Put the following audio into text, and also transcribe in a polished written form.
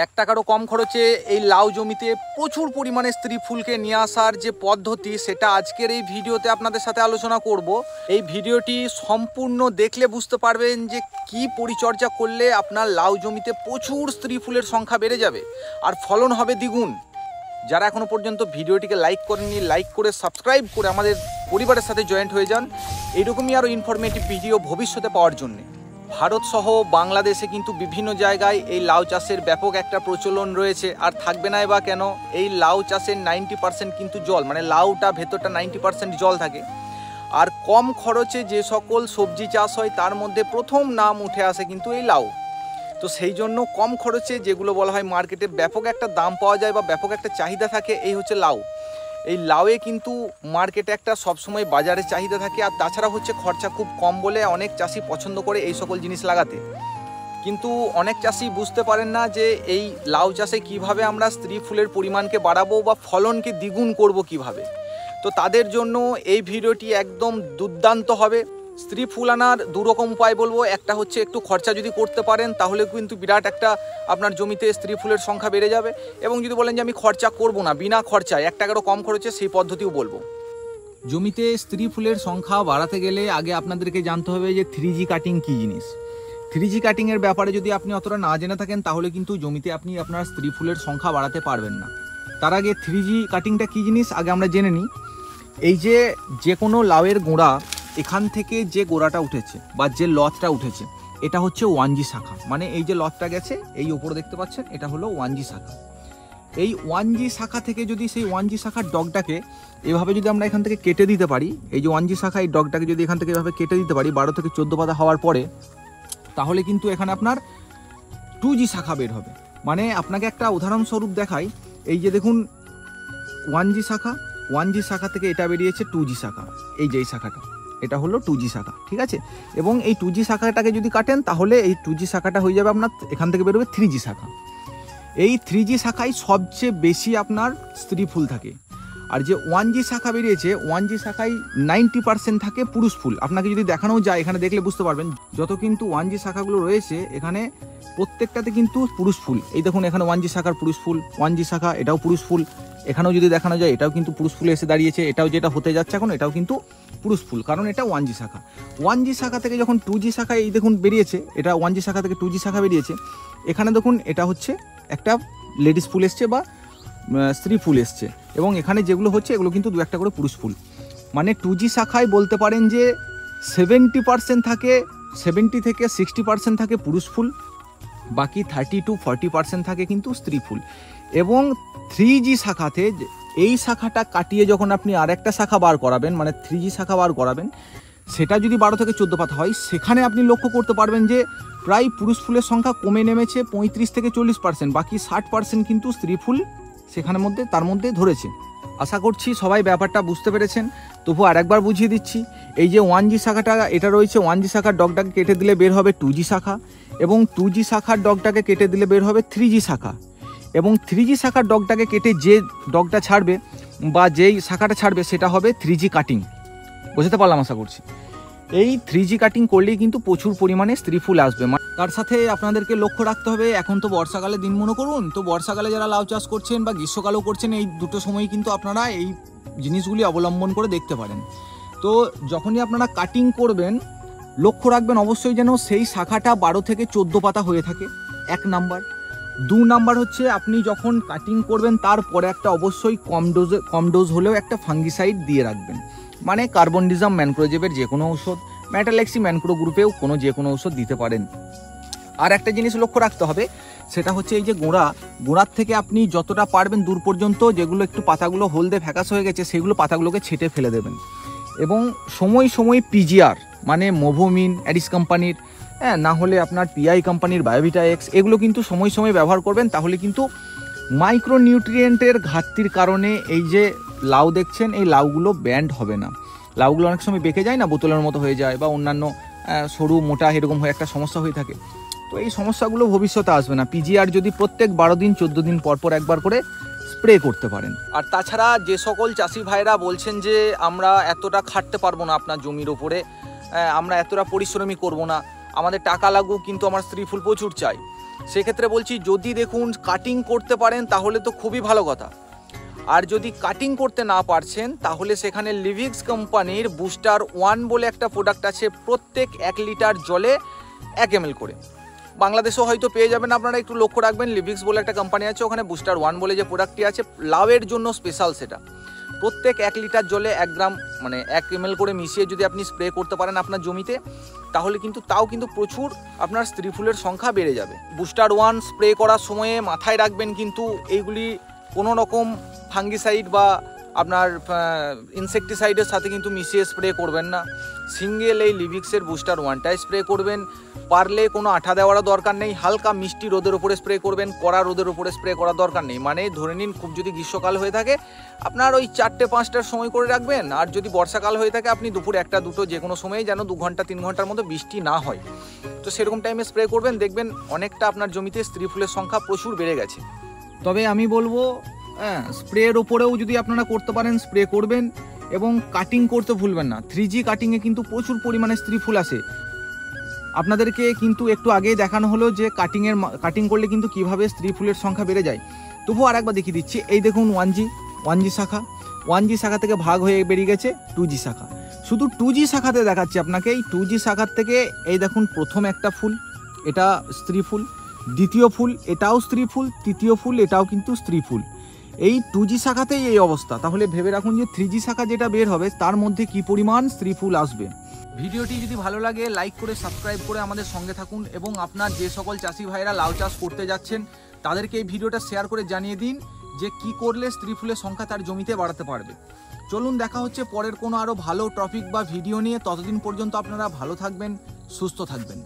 এক টাকারও কম খরচে এই লাউ জমিতে প্রচুর পরিমাণে স্ত্রী ফুলকে নিয়ে আসার যে পদ্ধতি সেটা আজকের এই ভিডিওতে আপনাদের সাথে আলোচনা করব। এই ভিডিওটি সম্পূর্ণ দেখলে বুঝতে পারবেন যে কি পরিচর্যা করলে আপনার লাউ জমিতে প্রচুর স্ত্রী ফুলের সংখ্যা বেড়ে যাবে আর ফলন হবে দ্বিগুণ। যারা এখনো পর্যন্ত ভিডিওটিকে লাইক করেননি, লাইক করে সাবস্ক্রাইব করে আমাদের পরিবারের সাথে জয়েন্ট হয়ে যান এইরকমই আরও ইনফরমেটিভ ভিডিও ভবিষ্যতে পাওয়ার জন্যে। ভারত সহ বাংলাদেশে কিন্তু বিভিন্ন জায়গায় এই লাউ চাষের ব্যাপক একটা প্রচলন রয়েছে, আর থাকবে না বা কেন। এই লাউ চাষের 90% কিন্তু জল, মানে লাউটা ভেতরটা 90% জল থাকে। আর কম খরচে যে সকল সবজি চাষ হয় তার মধ্যে প্রথম নাম উঠে আসে কিন্তু এই লাউ। তো সেই জন্য কম খরচে যেগুলো বলা হয় মার্কেটে ব্যাপক একটা দাম পাওয়া যায় বা ব্যাপক একটা চাহিদা থাকে, এই হচ্ছে লাউ। এই লাউয়ে কিন্তু মার্কেটে একটা সবসময় বাজারে চাহিদা থাকে, আর তাছাড়া হচ্ছে খরচা খুব কম বলে অনেক চাষি পছন্দ করে এই সকল জিনিস লাগাতে। কিন্তু অনেক চাষি বুঝতে পারেন না যে এই লাউ চাষে কিভাবে আমরা স্ত্রী ফুলের পরিমাণকে বাড়াবো বা ফলনকে দ্বিগুণ করব কিভাবে। তো তাদের জন্য এই ভিডিওটি একদম দুর্দান্ত হবে। স্ত্রী ফুল আনার দুরকম উপায় বলবো। একটা হচ্ছে একটু খরচা যদি করতে পারেন তাহলে কিন্তু বিরাট একটা আপনার জমিতে স্ত্রী ফুলের সংখ্যা বেড়ে যাবে। এবং যদি বলেন যে আমি খরচা করব না, বিনা খরচায় 1 টাকারও কম খরচে, সেই পদ্ধতিও বলবো। জমিতে স্ত্রী ফুলের সংখ্যা বাড়াতে গেলে আগে আপনাদেরকে জানতে হবে যে 3G কাটিং কী জিনিস। 3G কাটিংয়ের ব্যাপারে যদি আপনি অতটা না জেনে থাকেন তাহলে কিন্তু জমিতে আপনি আপনার স্ত্রী ফুলের সংখ্যা বাড়াতে পারবেন না। তার আগে 3G কাটিংটা কী জিনিস আগে আমরা জেনে নিই। এই যে কোনো লাউয়ের গোড়া, এখান থেকে যে গোড়াটা উঠেছে বা যে লতটা উঠেছে এটা হচ্ছে 1G শাখা। মানে এই যে লতটা গেছে এই উপরে দেখতে পাচ্ছেন এটা হলো 1G শাখা। এই 1G শাখা থেকে যদি সেই 1G শাখার ডগটাকে এভাবে যদি আমরা এখান থেকে কেটে দিতে পারি, এই যে 1G শাখা এই ডগটাকে যদি এখান থেকে এভাবে কেটে দিতে পারি 12 থেকে 14 পাতা হওয়ার পরে, তাহলে কিন্তু এখানে আপনার 2G শাখা বের হবে। মানে আপনাকে একটা উদাহরণস্বরূপ দেখাই। এই যে দেখুন 1G শাখা, 1G শাখা থেকে এটা বেরিয়েছে 2G শাখা। এই যে এই শাখাটা এটা হলো 2G শাখা, ঠিক আছে। এবং এই 2G শাখাটাকে যদি কাটেন তাহলে এই 2G শাখাটা হয়ে যাবে আপনার, এখান থেকে বেরোবে 3G শাখা। এই 3G শাখায় সবচেয়ে বেশি আপনার স্ত্রী ফুল থাকে। আর যে 1G শাখা বেরিয়েছে 1G শাখায় 90% থাকে পুরুষ ফুল। আপনাকে যদি দেখানো যায় এখানে দেখলে বুঝতে পারবেন যত কিন্তু 1G শাখাগুলো রয়েছে এখানে প্রত্যেকটাতে কিন্তু পুরুষ ফুল। এই দেখুন এখানে 1G শাখার পুরুষ ফুল, 1G শাখা এটাও পুরুষ ফুল। এখানেও যদি দেখানো যায় এটাও কিন্তু পুরুষ ফুলে এসে দাঁড়িয়েছে, এটাও যেটা হতে যাচ্ছে এখন এটাও কিন্তু পুরুষ ফুল, কারণ এটা 1G শাখা। 1G শাখা থেকে যখন 2G শাখা এই দেখুন বেরিয়েছে, এটা 1G শাখা থেকে 2G শাখা বেরিয়েছে, এখানে দেখুন এটা হচ্ছে একটা লেডিস ফুল এসছে বা স্ত্রী ফুল এসছে। এবং এখানে যেগুলো হচ্ছে এগুলো কিন্তু 2-1টা করে পুরুষ ফুল। মানে 2G শাখায় বলতে পারেন যে 70% থাকে, 70 থেকে 60% থাকে পুরুষ ফুল, বাকি 30 to 40% থাকে কিন্তু স্ত্রী ফুল। এবং 3G শাখাতে এই শাখাটা কাটিয়ে যখন আপনি আরেকটা শাখা বার করাবেন, মানে 3G শাখা বার করাবেন, সেটা যদি 12 থেকে 14 পাতা হয় সেখানে আপনি লক্ষ্য করতে পারবেন যে প্রায় পুরুষ ফুলের সংখ্যা কমে নেমেছে 35 থেকে 40%, বাকি 60% কিন্তু স্ত্রী ফুল সেখানের মধ্যে তার মধ্যে ধরেছে। আশা করছি সবাই ব্যাপারটা বুঝতে পেরেছেন। তবু আরেকবার বুঝিয়ে দিচ্ছি। এই যে 1G শাখাটা এটা রয়েছে, 1G শাখার ডগটাকে কেটে দিলে বের হবে 2G শাখা, এবং 2G শাখার ডগটাকে কেটে দিলে বের হবে 3G শাখা, এবং 3G শাখার ডগটাকে কেটে যে ডগটা ছাড়বে বা যেই শাখাটা ছাড়বে সেটা হবে 3G কাটিং। বুঝতে পারলাম আশা করছি। এই 3G কাটিং করলেই কিন্তু প্রচুর পরিমাণে স্ত্রী ফুল আসবে। তার সাথে আপনাদেরকে লক্ষ্য রাখতে হবে, এখন তো বর্ষাকালে দিন মনে করুন, তো বর্ষাকালে যারা লাউ চাষ করছেন বা গ্রীষ্মকালেও করছেন এই দুটো সময়ই কিন্তু আপনারা এই জিনিসগুলি অবলম্বন করে দেখতে পারেন। তো যখনই আপনারা কাটিং করবেন লক্ষ্য রাখবেন অবশ্যই যেন সেই শাখাটা 12 থেকে 14 পাতা হয়ে থাকে, 1 নাম্বার। 2 নাম্বার হচ্ছে আপনি যখন কাটিং করবেন তারপরে একটা অবশ্যই কম ডোজ হলেও একটা ফাঙ্গিসাইড দিয়ে রাখবেন। মানে কার্বনডিজাম ম্যানক্রোজেবের যে কোনো ঔষধ, মেটালেক্সি ম্যানক্রো গ্রুপেও যে কোনো ঔষধ দিতে পারেন। আর একটা জিনিস লক্ষ্য রাখতে হবে, সেটা হচ্ছে এই যে গোড়ার থেকে আপনি যতটা পারবেন দূর পর্যন্ত যেগুলো একটু পাতাগুলো হলদে ফ্যাকাস হয়ে গেছে সেগুলো পাতাগুলোকে ছেটে ফেলে দেবেন। এবং সময় সময় পিজিআর মানে মোভোমিন অ্যাডিস কোম্পানির, না হলে আপনার পিআই কোম্পানির বায়োভিটা এক্স, এগুলো কিন্তু সময় সময় ব্যবহার করবেন। তাহলে কিন্তু মাইক্রোনিউট্রিয়েন্টের ঘাটতির কারণে এই যে লাউ দেখছেন এই লাউগুলো ব্যান্ড হবে না। লাউগুলো অনেক সময় বেঁকে যায় না, বোতলের মতো হয়ে যায় বা অন্যান্য সরু মোটা এরকম হয়ে একটা সমস্যা হয়ে থাকে। তো এই সমস্যাগুলো ভবিষ্যতে আসবে না পিজিআর যদি প্রত্যেক 12 দিন 14 দিন পর একবার করে স্প্রে করতে পারেন। আর তাছাড়া যে সকল চাষি ভাইরা বলছেন যে আমরা এতটা খাটতে পারবো না আপনার জমির ওপরে, আমরা এতটা পরিশ্রমী করব না, আমাদের টাকা লাগুক কিন্তু আমার স্ত্রী ফুল প্রচুর চাই, সেক্ষেত্রে বলছি যদি দেখুন কাটিং করতে পারেন তাহলে তো খুবই ভালো কথা, আর যদি কাটিং করতে না পারছেন তাহলে সেখানে লিভিক্স কোম্পানির বুস্টার 1 বলে একটা প্রোডাক্ট আছে, প্রত্যেক 1 লিটার জলে 1 ml করে। বাংলাদেশেও হয়তো পেয়ে যাবেন, আপনারা একটু লক্ষ্য রাখবেন। লিভিক্স বলে একটা কোম্পানি আছে, ওখানে বুস্টার 1 বলে যে প্রোডাক্টটি আছে লাউয়ের জন্য স্পেশাল, সেটা প্রত্যেক 1 লিটার জলে 1 গ্রাম মানে 1 ml করে মিশিয়ে যদি আপনি স্প্রে করতে পারেন আপনার জমিতে, তাহলে কিন্তু তাও কিন্তু প্রচুর আপনার স্ত্রী ফুলের সংখ্যা বেড়ে যাবে। বুস্টার 1 স্প্রে করার সময়ে মাথায় রাখবেন কিন্তু এইগুলি কোনো রকম ফাঙ্গিসাইড বা আপনার ইনসেকটিসাইডের সাথে কিন্তু মিশিয়ে স্প্রে করবেন না। সিঙ্গেল এই লিভিক্সের বুস্টার 1টাই স্প্রে করবেন। পারলে কোনো আঠা দেওয়ারও দরকার নেই, হালকা মিষ্টি রোদের উপরে স্প্রে করবেন, কড়া রোদের উপরে স্প্রে করার দরকার নেই। মানে ধরে নিন খুব যদি গ্রীষ্মকাল হয়ে থাকে আপনার ওই 4টে-5টার সময় করে রাখবেন, আর যদি বর্ষাকাল হয়ে থাকে আপনি দুপুর 1টা-2টো যে কোনো সময়ে যেন 2 ঘন্টা 3 ঘন্টার মধ্যে বৃষ্টি না হয়, তো সেরকম টাইমে স্প্রে করবেন। দেখবেন অনেকটা আপনার জমিতে স্ত্রী ফুলের সংখ্যা প্রচুর বেড়ে গেছে। তবে আমি বলবো স্প্রের ওপরেও যদি আপনারা করতে পারেন স্প্রে করবেন, এবং কাটিং করতে ভুলবেন না। 3G কাটিংয়ে কিন্তু প্রচুর পরিমাণে স্ত্রী ফুল আসে। আপনাদেরকে কিন্তু একটু আগেই দেখানো হলো যে কাটিং করলে কিন্তু কিভাবে স্ত্রী ফুলের সংখ্যা বেড়ে যায়। তবুও আর একবার দেখিয়ে দিচ্ছি। এই দেখুন 1G শাখা, 1G শাখা থেকে ভাগ হয়ে বেরিয়ে গেছে 2G শাখা। শুধু 2G শাখাতে দেখাচ্ছি আপনাকে। এই 2G শাখার থেকে এই দেখুন প্রথম একটা ফুল, এটা স্ত্রী ফুল। দ্বিতীয় ফুল এটাও স্ত্রী ফুল। তৃতীয় ফুল এটাও কিন্তু স্ত্রী ফুল। এই 2G শাখাতেই এই অবস্থা, তাহলে ভেবে রাখুন যে 3G শাখা যেটা বের হবে তার মধ্যে কি পরিমাণ স্ত্রী ফুল আসবে। ভিডিওটি যদি ভালো লাগে লাইক করে সাবস্ক্রাইব করে আমাদের সঙ্গে থাকুন, এবং আপনার যে সকল চাষি ভাইরা লাউ চাষ করতে যাচ্ছেন তাদেরকে এই ভিডিওটা শেয়ার করে জানিয়ে দিন যে কি করলে স্ত্রী ফুলের সংখ্যা তার জমিতে বাড়াতে পারবে। চলুন দেখা হচ্ছে পরের কোনো আরও ভালো টপিক বা ভিডিও নিয়ে। ততদিন পর্যন্ত আপনারা ভালো থাকবেন, সুস্থ থাকবেন।